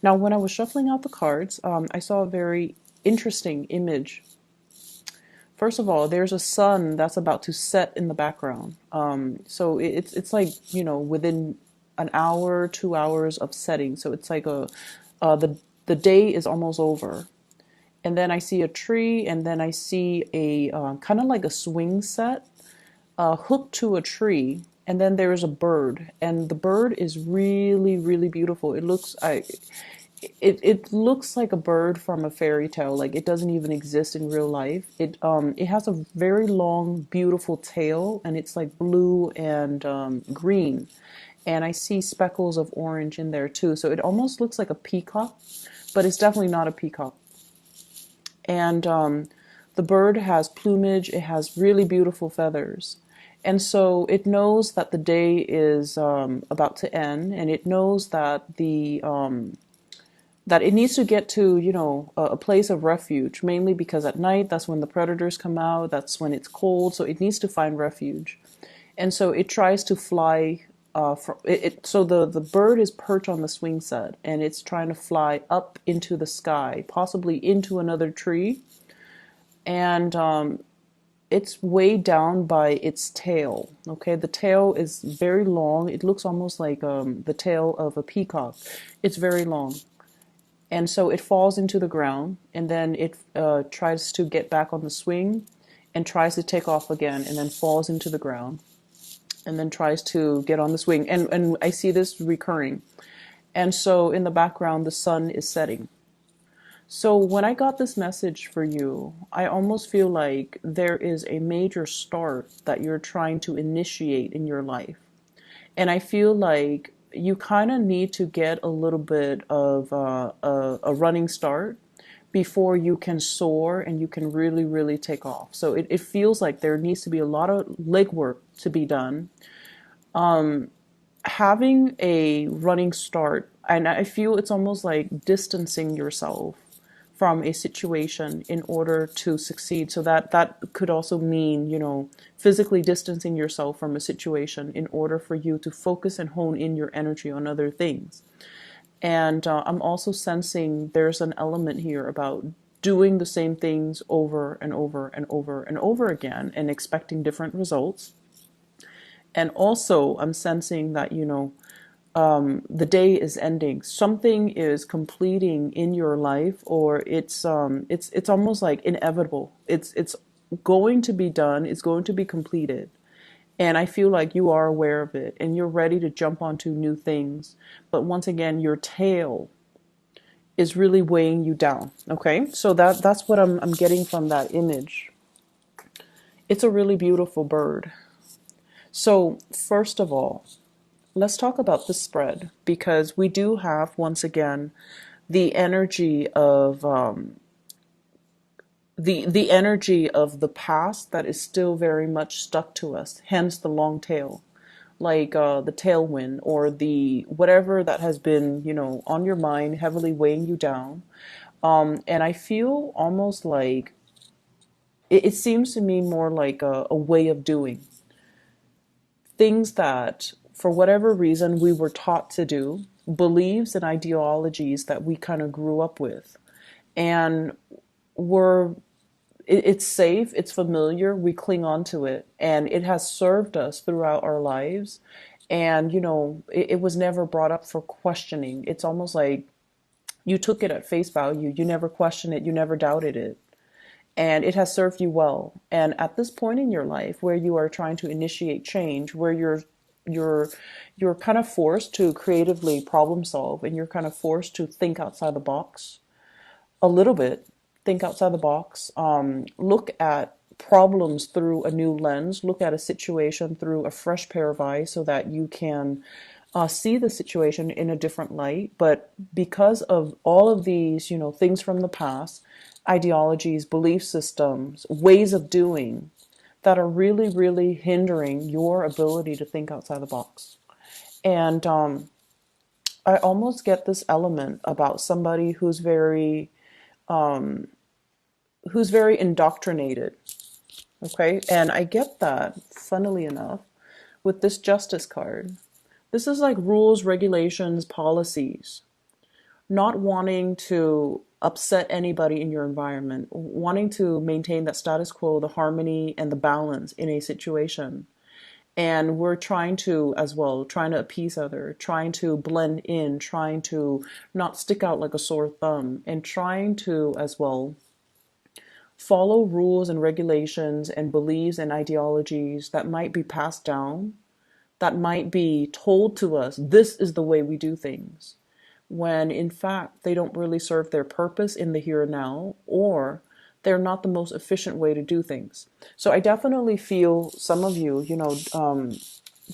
Now, when I was shuffling out the cards, I saw a very interesting image. First of all, there's a sun that's about to set in the background. So it's like, within an hour, 2 hours of setting. So it's like the day is almost over. And then I see a tree, and then I see a kind of like a swing set hooked to a tree, and then there's a bird, and the bird is really, really beautiful. It looks like a bird from a fairy tale. Like it doesn't even exist in real life. It has a very long, beautiful tail, and it's like blue and green, and I see speckles of orange in there too. So it almost looks like a peacock, but it's definitely not a peacock. And the bird has plumage. It has really beautiful feathers. And so it knows that the day is about to end, and it knows that that it needs to get to, a place of refuge, mainly because at night, that's when the predators come out, that's when it's cold, so it needs to find refuge. And so it tries to fly. So the bird is perched on the swing set, and it's trying to fly up into the sky, possibly into another tree. And it's weighed down by its tail. Okay, the tail is very long. It looks almost like the tail of a peacock. It's very long. And so it falls into the ground, and then it tries to get back on the swing and tries to take off again, and then falls into the ground, and then tries to get on the swing. And I see this recurring. And so in the background, the sun is setting. So when I got this message for you, I almost feel like there is a major start that you're trying to initiate in your life. And I feel like you kind of need to get a little bit of a running start before you can soar and you can really, really take off. So it feels like there needs to be a lot of legwork to be done. Having a running start, and I feel it's almost like distancing yourself from a situation in order to succeed. So that could also mean, physically distancing yourself from a situation in order for you to focus and hone in your energy on other things. And I'm also sensing there's an element here about doing the same things over and over and over and over again and expecting different results. And also I'm sensing that, the day is ending. Something is completing in your life, or it's almost like inevitable. It's going to be done. It's going to be completed. And I feel like you are aware of it and you're ready to jump onto new things. But once again, your tail is really weighing you down. Okay? So that's what I'm getting from that image. It's a really beautiful bird. So, first of all, let's talk about the spread, because we do have, once again, the energy of the energy of the past that is still very much stuck to us. Hence the long tail, like the tailwind or the whatever that has been, on your mind, heavily weighing you down. And I feel almost like it seems to me more like a way of doing things that, for whatever reason, we were taught to do, beliefs and ideologies that we kind of grew up with. And it's safe, it's familiar, we cling on to it, and it has served us throughout our lives. And, it was never brought up for questioning. It's almost like you took it at face value. You never questioned it, you never doubted it. And it has served you well. And at this point in your life where you are trying to initiate change, where you're kind of forced to creatively problem solve, and you're kind of forced to think outside the box a little bit, think outside the box, look at problems through a new lens, look at a situation through a fresh pair of eyes so that you can see the situation in a different light. But because of all of these, things from the past, ideologies, belief systems, ways of doing that are really, really hindering your ability to think outside the box. And I almost get this element about somebody who's very indoctrinated. Okay. And I get that, funnily enough, with this justice card. This is like rules, regulations, policies. not wanting to upset anybody in your environment, wanting to maintain that status quo, the harmony and the balance in a situation. And we're trying to, as well, trying to appease other, trying to blend in, trying to not stick out like a sore thumb, and trying to, as well, follow rules and regulations and beliefs and ideologies that might be passed down, that might be told to us, this is the way we do things, when in fact they don't really serve their purpose in the here and now, or they're not the most efficient way to do things. So I definitely feel some of you,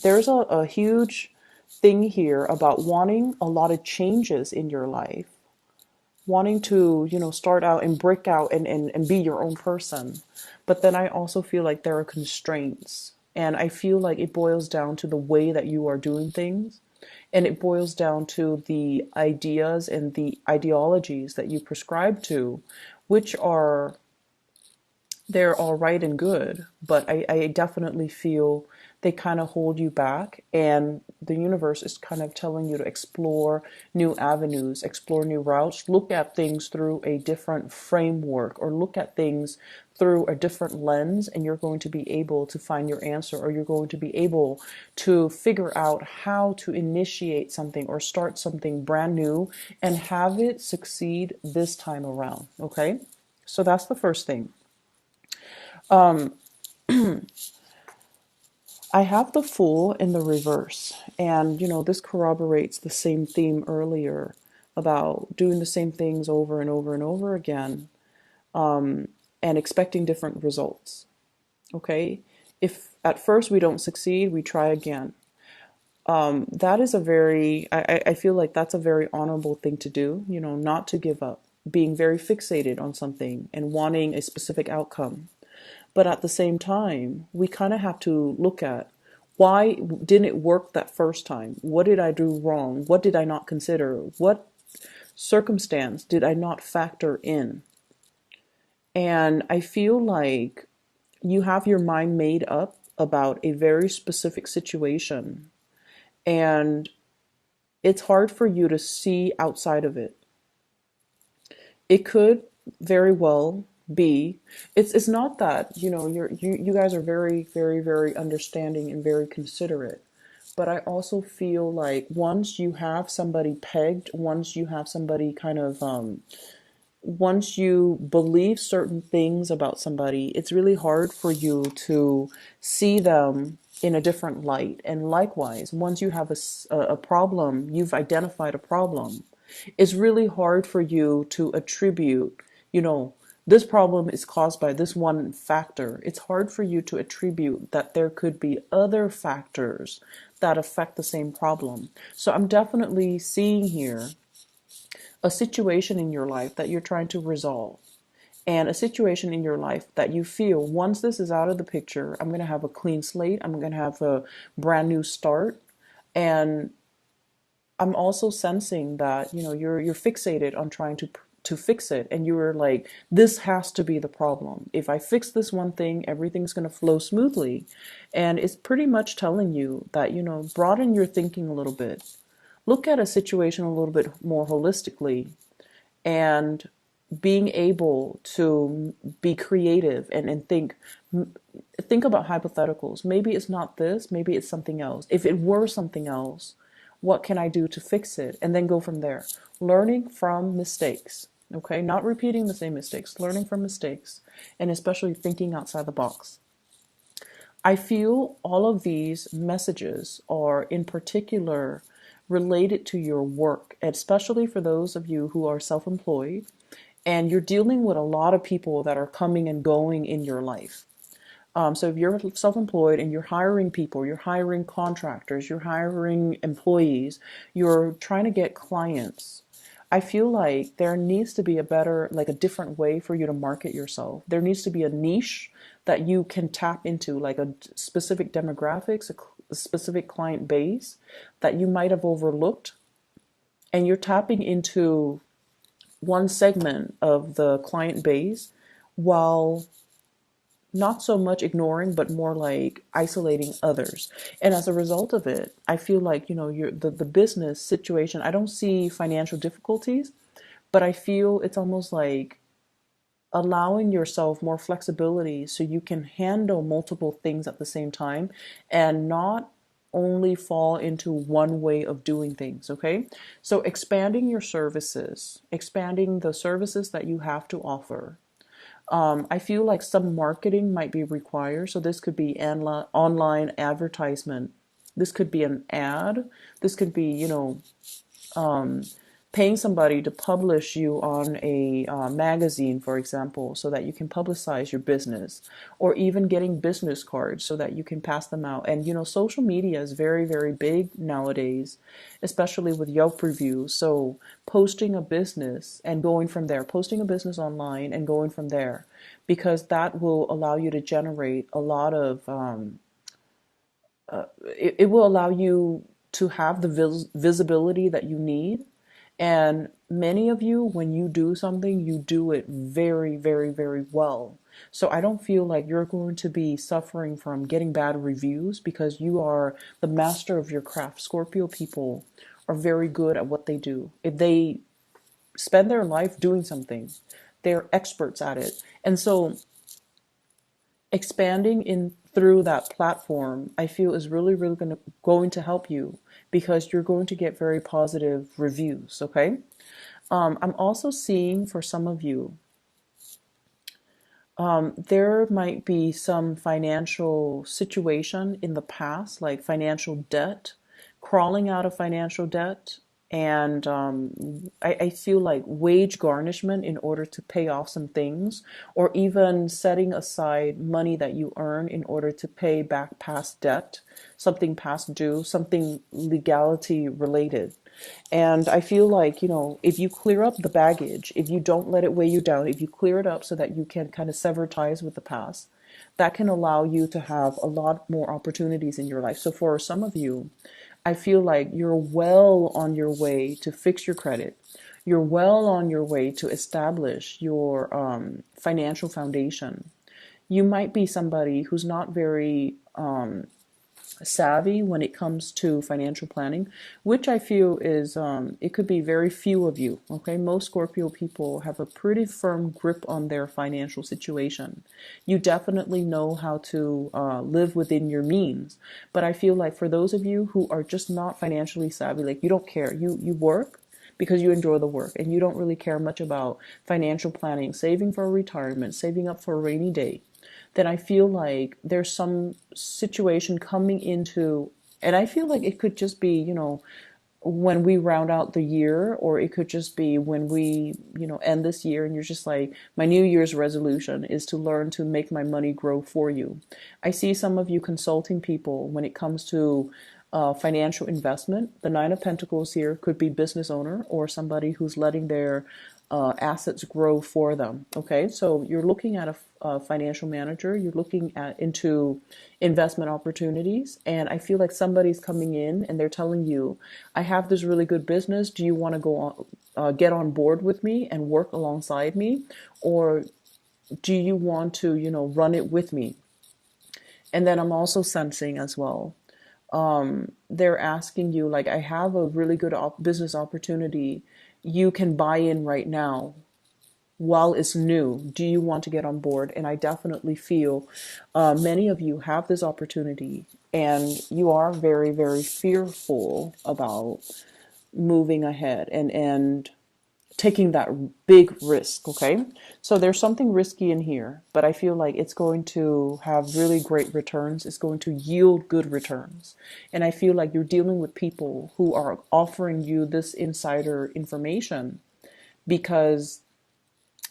there's a huge thing here about wanting a lot of changes in your life, wanting to, start out and break out and be your own person. But then I also feel like there are constraints. And I feel like it boils down to the way that you are doing things. And it boils down to the ideas and the ideologies that you prescribe to, which are they're all right and good, but I definitely feel they kind of hold you back. And the universe is kind of telling you to explore new avenues, explore new routes, look at things through a different framework, or look at things through a different lens, and you're going to be able to find your answer, or you're going to be able to figure out how to initiate something or start something brand new and have it succeed this time around. Okay, so that's the first thing. I have the Fool in the reverse, and this corroborates the same theme earlier about doing the same things over and over and over again, and expecting different results. Okay, if at first we don't succeed, we try again. That is a very, I feel like that's a very honorable thing to do, not to give up, being very fixated on something and wanting a specific outcome. But at the same time, we kind of have to look at, why didn't it work that first time? What did I do wrong? What did I not consider? What circumstance did I not factor in? And I feel like you have your mind made up about a very specific situation, and it's hard for you to see outside of it. It could very well be, it's not that, you guys are very, very, very understanding and very considerate. But I also feel like once you have somebody pegged, once you have somebody kind of once you believe certain things about somebody, it's really hard for you to see them in a different light. And likewise, once you have a problem, you've identified a problem, it's really hard for you to attribute, this problem is caused by this one factor. It's hard for you to attribute that there could be other factors that affect the same problem. So I'm definitely seeing here a situation in your life that you're trying to resolve, and a situation in your life that you feel, once this is out of the picture, I'm going to have a clean slate, I'm going to have a brand new start. And I'm also sensing that, you're fixated on trying to fix it, and you're like, this has to be the problem. If I fix this one thing, everything's going to flow smoothly. And it's pretty much telling you that, broaden your thinking a little bit. Look at a situation a little bit more holistically, and being able to be creative and think about hypotheticals. Maybe it's not this, maybe it's something else. If it were something else, what can I do to fix it? And then go from there. Learning from mistakes, okay? Not repeating the same mistakes, learning from mistakes, and especially thinking outside the box. I feel all of these messages are in particular related to your work, especially for those of you who are self-employed and you're dealing with a lot of people that are coming and going in your life. So if you're self-employed and you're hiring people, you're hiring contractors, you're hiring employees, you're trying to get clients, I feel like there needs to be a different way for you to market yourself. There needs to be a niche that you can tap into, like a specific demographics, a specific client base that you might have overlooked. And you're tapping into one segment of the client base while not so much ignoring, but more like isolating others. And as a result of it, I feel like, the business situation, I don't see financial difficulties, but I feel it's almost like allowing yourself more flexibility so you can handle multiple things at the same time and not only fall into one way of doing things, okay? So expanding your services, expanding the services that you have to offer. I feel like some marketing might be required. So this could be online advertisement. This could be an ad. This could be, paying somebody to publish you on a magazine, for example, so that you can publicize your business, or even getting business cards so that you can pass them out. And social media is very, very big nowadays, especially with Yelp reviews. So posting a business and going from there, posting a business online and going from there, because that will allow you to generate a lot of, it will allow you to have the visibility that you need. And many of you, when you do something, you do it very, very, very well. So I don't feel like you're going to be suffering from getting bad reviews because you are the master of your craft. Scorpio people are very good at what they do. If they spend their life doing something, they're experts at it. And so expanding in through that platform, I feel is really, really going to help you because you're going to get very positive reviews. Okay. I'm also seeing for some of you, there might be some financial situation in the past, like financial debt, crawling out of financial debt. And I feel like wage garnishment in order to pay off some things, or even setting aside money that you earn in order to pay back past debt, something past due, something legality related. And I feel like, if you clear up the baggage, if you don't let it weigh you down, if you clear it up so that you can kind of sever ties with the past, that can allow you to have a lot more opportunities in your life. So for some of you, I feel like you're well on your way to fix your credit. You're well on your way to establish your financial foundation. You might be somebody who's not very savvy when it comes to financial planning, which I feel is, it could be very few of you. Okay, most Scorpio people have a pretty firm grip on their financial situation. You definitely know how to live within your means, but I feel like for those of you who are just not financially savvy, like you don't care, you work because you enjoy the work and you don't really care much about financial planning, saving for retirement, saving up for a rainy day, then I feel like there's some situation coming into, and I feel like it could just be, when we round out the year, or it could just be when we, end this year and you're just like, my New Year's resolution is to learn to make my money grow for you. I see some of you consulting people when it comes to financial investment. The Nine of Pentacles here could be business owner or somebody who's letting their assets grow for them. Okay, so you're looking at a financial manager. You're looking at into investment opportunities, and I feel like somebody's coming in and they're telling you, "I have this really good business. Do you want to go on, get on board with me and work alongside me, or do you want to, run it with me?" And then I'm also sensing as well, they're asking you, like, I have a really good business opportunity. You can buy in right now while it's new. Do you want to get on board? And I definitely feel many of you have this opportunity and you are very, very fearful about moving ahead and taking that big risk, okay? So there's something risky in here, but I feel like it's going to have really great returns. It's going to yield good returns. And I feel like you're dealing with people who are offering you this insider information because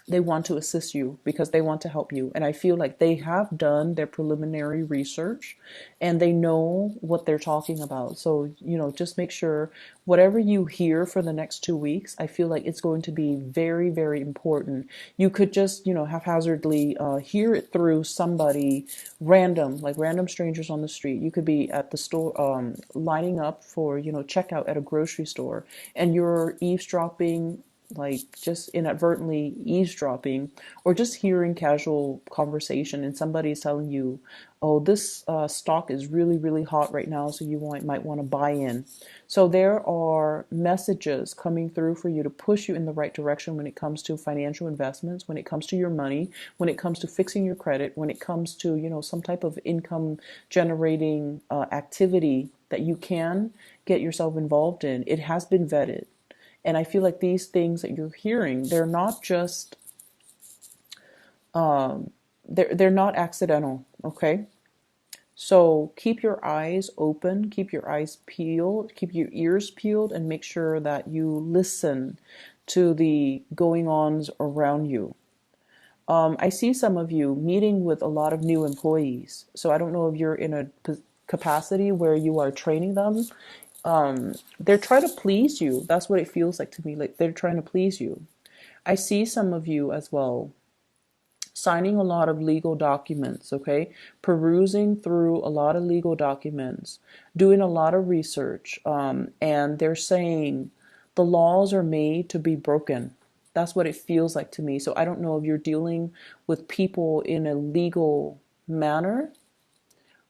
they want to assist you, because they want to help you. And I feel like they have done their preliminary research and they know what they're talking about. So, just make sure whatever you hear for the next 2 weeks, I feel like it's going to be very, very important. You could just, haphazardly hear it through somebody random, like random strangers on the street. You could be at the store, lining up for, checkout at a grocery store, and you're eavesdropping like just inadvertently eavesdropping or just hearing casual conversation and somebody is telling you, oh, this stock is really, really hot right now, so you might want to buy in. So there are messages coming through for you to push you in the right direction when it comes to financial investments, when it comes to your money, when it comes to fixing your credit, when it comes to, some type of income generating activity that you can get yourself involved in. It has been vetted. And I feel like these things that you're hearing, they're not just they're not accidental, okay? So keep your eyes open, keep your eyes peeled, keep your ears peeled, and make sure that you listen to the going ons around you. I see some of you meeting with a lot of new employees. So I don't know if you're in a capacity where you are training them. They're trying to please you. That's what it feels like to me. Like they're trying to please you. I see some of you as well signing a lot of legal documents, okay? Perusing through a lot of legal documents, doing a lot of research, and they're saying the laws are made to be broken. That's what it feels like to me. So I don't know if you're dealing with people in a legal manner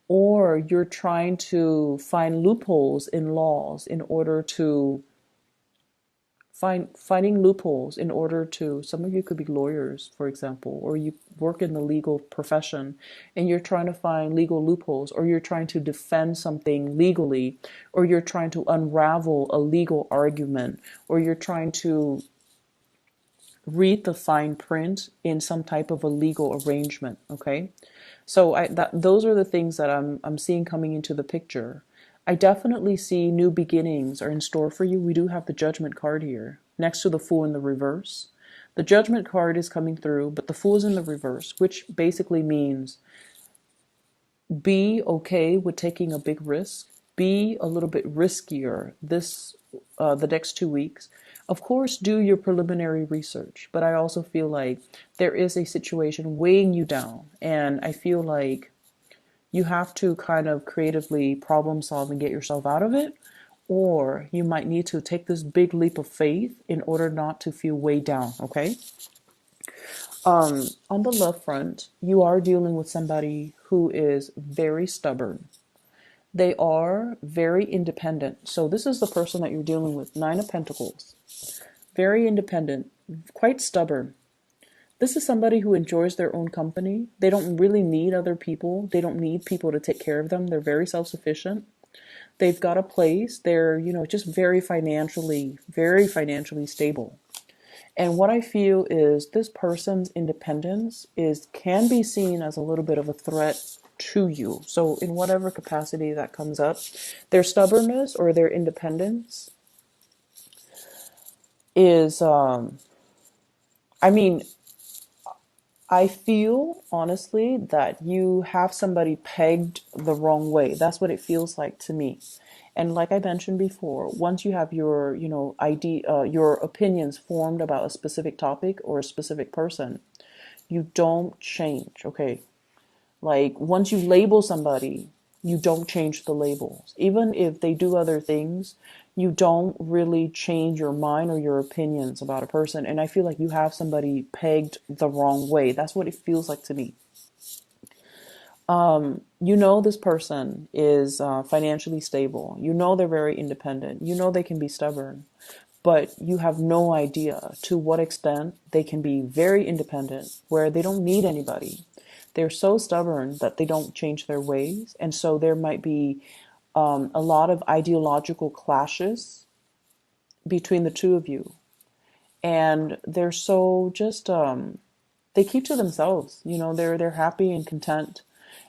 or you're trying to find loopholes in laws in order to finding loopholes in order to, some of you could be lawyers, for example, or you work in the legal profession and you're trying to find legal loopholes, or you're trying to defend something legally, or you're trying to unravel a legal argument, or you're trying to read the fine print in some type of a legal arrangement, okay? So those are the things that I'm seeing coming into the picture. I definitely see new beginnings are in store for you. We do have the Judgment card here next to the Fool in the reverse. The Judgment card is coming through, but the Fool is in the reverse, which basically means be okay with taking a big risk. Be a little bit riskier the next 2 weeks. Of course, do your preliminary research, but I also feel like there is a situation weighing you down, and I feel like you have to kind of creatively problem solve and get yourself out of it, or you might need to take this big leap of faith in order not to feel weighed down, okay? On the love front, you are dealing with somebody who is very stubborn. They are very independent. So this is the person that you're dealing with, Nine of Pentacles. Very independent, quite stubborn. This is somebody who enjoys their own company. They don't really need other people. They don't need people to take care of them. They're very self-sufficient. They've got a place. They're, just very financially stable. And what I feel is this person's independence can be seen as a little bit of a threat to you. So in whatever capacity that comes up, their stubbornness or their independence is, I mean, I feel honestly that you have somebody pegged the wrong way. That's what it feels like to me. And like I mentioned before, once you have your, your opinions formed about a specific topic or a specific person, you don't change, okay? Like once you label somebody, you don't change the labels. Even if they do other things, you don't really change your mind or your opinions about a person. And I feel like you have somebody pegged the wrong way. That's what it feels like to me. This person is financially stable. They're very independent. They can be stubborn. But you have no idea to what extent they can be very independent, where they don't need anybody. They're so stubborn that they don't change their ways. And so there might be a lot of ideological clashes between the two of you. And they're so just, they keep to themselves. They're happy and content.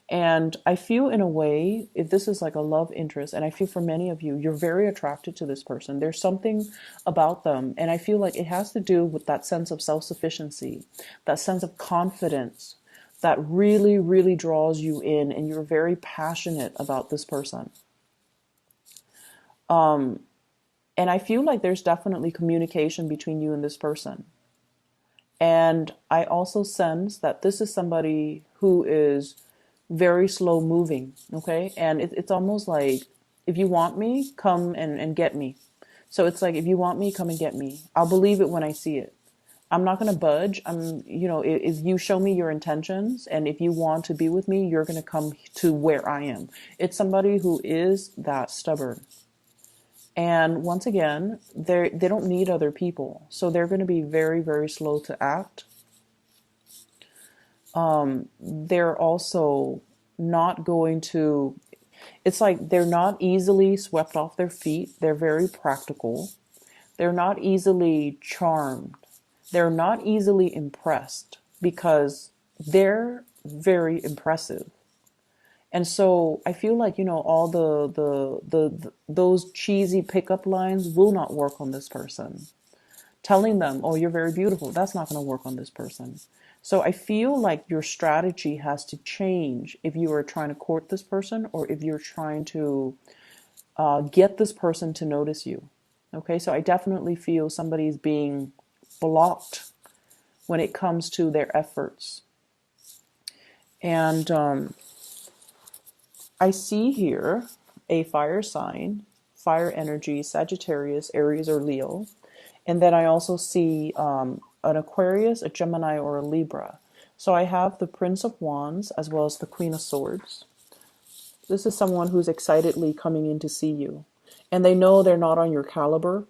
And I feel in a way, if this is like a love interest, and I feel for many of you, you're very attracted to this person. There's something about them. And I feel like it has to do with that sense of self-sufficiency, that sense of confidence that really, really draws you in. And you're very passionate about this person. And I feel like there's definitely communication between you and this person. And I also sense that this is somebody who is very slow moving, okay? And it's almost like, if you want me, come and get me. So it's like, if you want me, come and get me. I'll believe it when I see it. I'm not going to budge. If you show me your intentions and if you want to be with me, you're going to come to where I am. It's somebody who is that stubborn. And once again, they don't need other people. So they're going to be very, very slow to act. They're also not going to, it's like they're not easily swept off their feet. They're very practical. They're not easily charmed. They're not easily impressed because they're very impressive. And so I feel like, all those cheesy pickup lines will not work on this person. Telling them, oh, you're very beautiful, that's not going to work on this person. So I feel like your strategy has to change if you are trying to court this person or if you're trying to get this person to notice you. Okay, so I definitely feel somebody's being blocked when it comes to their efforts. And I see here a fire sign, fire energy, Sagittarius, Aries, or Leo. And then I also see an Aquarius, a Gemini, or a Libra. So I have the Prince of Wands as well as the Queen of Swords. This is someone who's excitedly coming in to see you. And they know they're not on your caliber.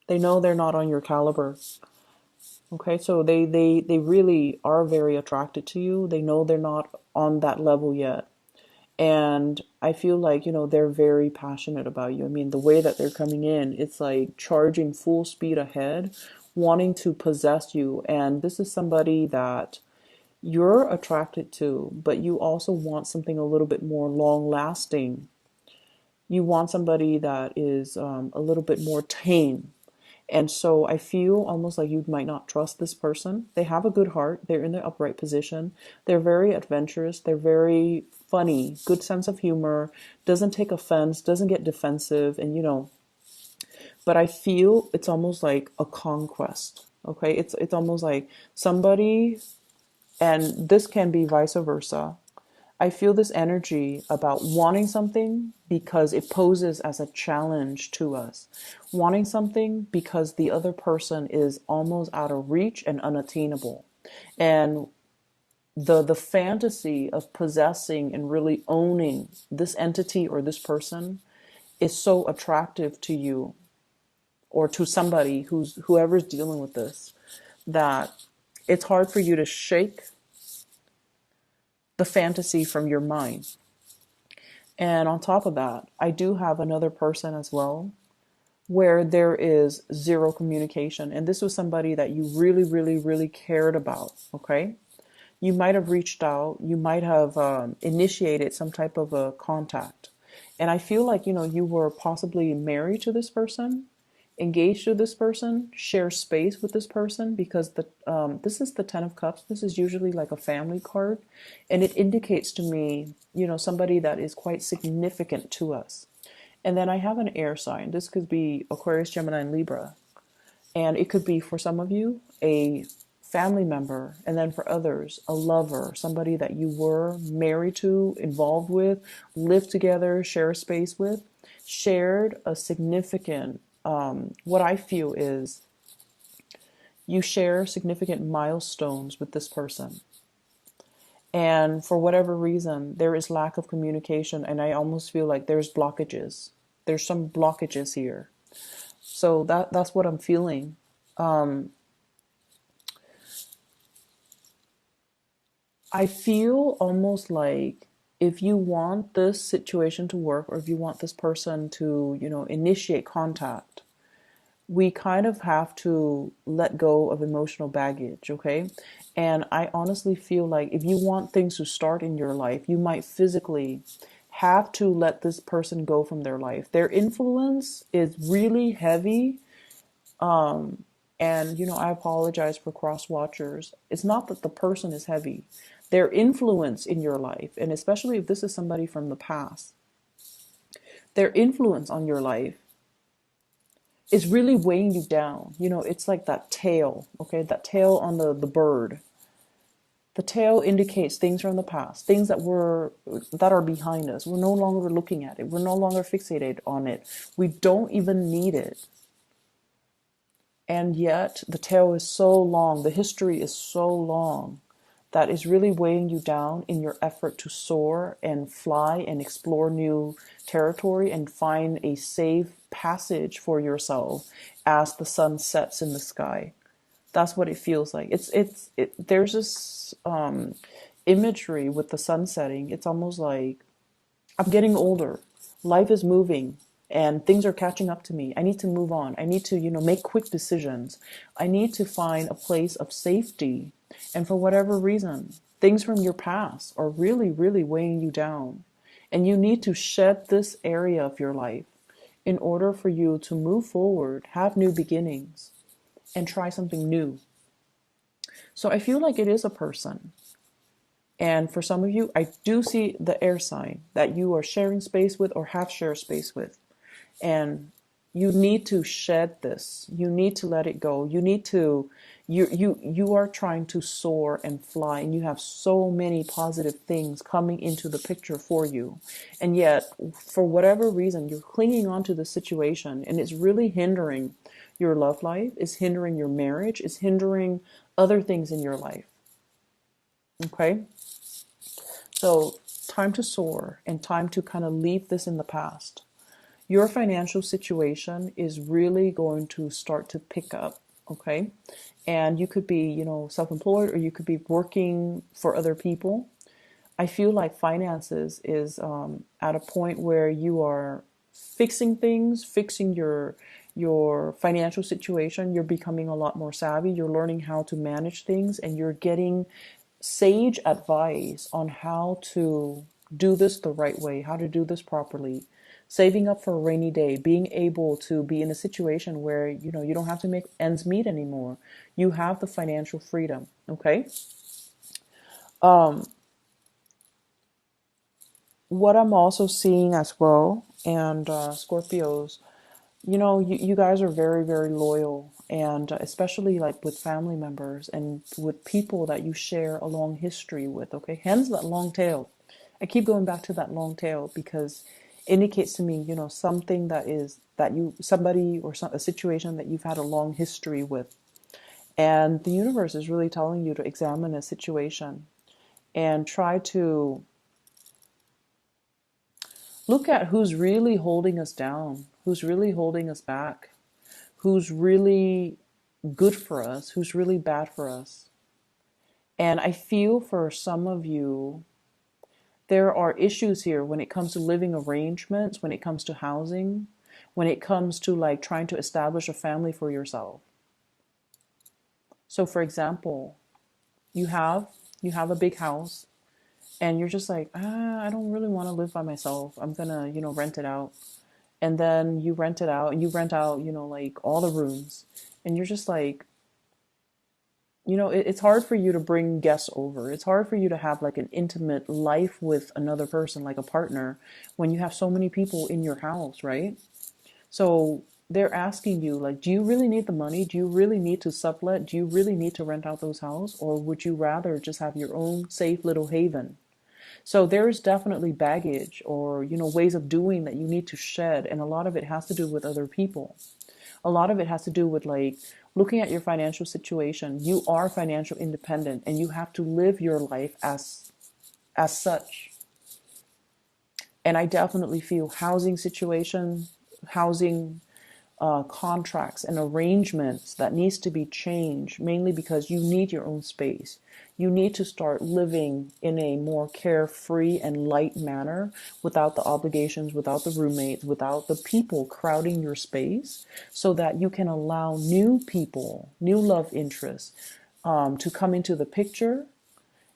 They know they're not on your caliber. Okay, so they really are very attracted to you. They know they're not on that level yet. And I feel like, they're very passionate about you. I mean, the way that they're coming in, it's like charging full speed ahead, wanting to possess you. And this is somebody that you're attracted to, but you also want something a little bit more long lasting. You want somebody that is a little bit more tame. And so I feel almost like you might not trust this person. They have a good heart. They're in the upright position. They're very adventurous. They're very funny, good sense of humor, doesn't take offense, doesn't get defensive. And, but I feel it's almost like a conquest. Okay. It's almost like somebody, and this can be vice versa. I feel this energy about wanting something because it poses as a challenge to us. Wanting something because the other person is almost out of reach and unattainable. And the fantasy of possessing and really owning this entity or this person is so attractive to you or to somebody whoever's dealing with this, that it's hard for you to shake the fantasy from your mind. And on top of that, I do have another person as well where there is zero communication. And this was somebody that you really, really, really cared about. Okay. You might have reached out. You might have initiated some type of a contact. And I feel like, you were possibly married to this person, engaged to this person, share space with this person, because this is the Ten of Cups. This is usually like a family card, and it indicates to me, somebody that is quite significant to us. And then I have an air sign. This could be Aquarius, Gemini, and Libra, and it could be for some of you a family member, and then for others a lover, somebody that you were married to, involved with, lived together, share space with, shared a significant what I feel is you share significant milestones with this person. And for whatever reason, there is lack of communication. And I almost feel like there's blockages. There's some blockages here. So that's what I'm feeling. I feel almost like if you want this situation to work, or if you want this person to, initiate contact, we kind of have to let go of emotional baggage, okay? And I honestly feel like if you want things to start in your life, you might physically have to let this person go from their life. Their influence is really heavy. And, I apologize for cross watchers. It's not that the person is heavy. Their influence in your life, and especially if this is somebody from the past, their influence on your life is really weighing you down. It's like that tail, okay? That tail on the bird. The tail indicates things from the past, things that are behind us. We're no longer looking at it. We're no longer fixated on it. We don't even need it. And yet the tail is so long, the history is so long that is really weighing you down in your effort to soar and fly and explore new territory and find a safe passage for yourself as the sun sets in the sky. That's what it feels like. There's this imagery with the sun setting. It's almost like I'm getting older. Life is moving and things are catching up to me. I need to move on. I need to, make quick decisions. I need to find a place of safety. And for whatever reason, things from your past are really, really weighing you down. And you need to shed this area of your life in order for you to move forward, have new beginnings, and try something new. So I feel like it is a person. And for some of you, I do see the air sign that you are sharing space with or have shared space with. And you need to shed this. You need to let it go. You are trying to soar and fly, and you have so many positive things coming into the picture for you. And yet, for whatever reason, you're clinging on to the situation, and it's really hindering your love life, is hindering your marriage, is hindering other things in your life. Okay? So, time to soar and time to kind of leave this in the past. Your financial situation is really going to start to pick up, okay? And you could be, self-employed, or you could be working for other people. I feel like finances is at a point where you are fixing things, fixing your financial situation. You're becoming a lot more savvy. You're learning how to manage things, and you're getting sage advice on how to do this the right way, how to do this properly. Saving up for a rainy day, being able to be in a situation where you don't have to make ends meet anymore. You have the financial freedom, okay? What I'm also seeing as well, and Scorpios, you guys are very, very loyal, and especially like with family members and with people that you share a long history with, okay? Hence that long tail. I keep going back to that long tail because it indicates to me, something somebody or a situation that you've had a long history with. And the universe is really telling you to examine a situation and try to look at who's really holding us down, who's really holding us back, who's really good for us, who's really bad for us. And I feel for some of you, there are issues here when it comes to living arrangements, when it comes to housing, when it comes to like trying to establish a family for yourself. So for example, you have a big house and you're just like, I don't really want to live by myself. I'm gonna, rent it out. And then you rent it out and you rent out, like all the rooms. And you're just like, it's hard for you to bring guests over. It's hard for you to have like an intimate life with another person, like a partner, when you have so many people in your house, right? So they're asking you, like, do you really need the money? Do you really need to sublet? Do you really need to rent out those houses? Or would you rather just have your own safe little haven? So there's definitely baggage or, ways of doing that you need to shed. And a lot of it has to do with other people. A lot of it has to do with like looking at your financial situation. You are financial independent and you have to live your life as such. And I definitely feel housing contracts and arrangements that needs to be changed, mainly because you need your own space. You need to start living in a more carefree and light manner without the obligations, without the roommates, without the people crowding your space, so that you can allow new people, new love interests to come into the picture.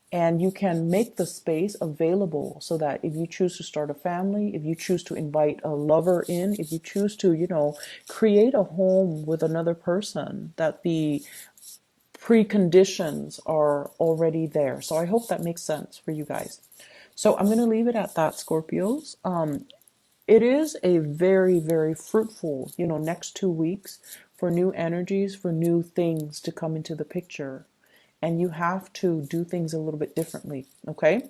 And you can make the space available so that if you choose to start a family, if you choose to invite a lover in, if you choose to, create a home with another person, that the preconditions are already there. So I hope that makes sense for you guys. So I'm going to leave it at that, Scorpios. It is a very, very fruitful, next 2 weeks for new energies, for new things to come into the picture. and you have to do things a little bit differently. Okay.